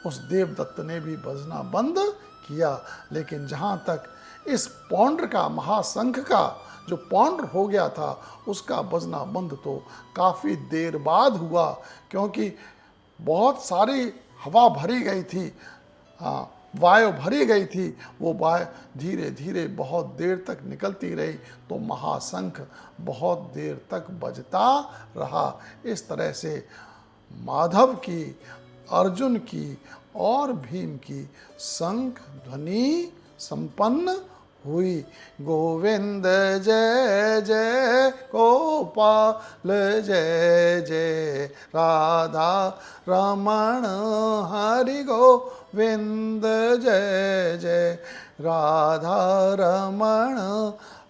Speaker 1: उस देवदत्त ने भी बजना बंद किया। लेकिन जहाँ तक इस पौंड्र का, महाशंख का जो पौंड्र हो गया था, उसका बजना बंद तो काफ़ी देर बाद हुआ, क्योंकि बहुत सारी हवा भरी गई थी, वायु भरी गई थी। वो वायु धीरे धीरे बहुत देर तक निकलती रही, तो महाशंख बहुत देर तक बजता रहा। इस तरह से माधव की, अर्जुन की और भीम की शंख ध्वनि संपन्न हुई। गोविंद जय जय गोपाल जय जय राधा रमण हरि गोविंद जय जय राधा रमण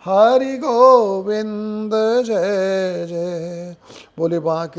Speaker 1: हरि गोविंद जय जय। बोले बांके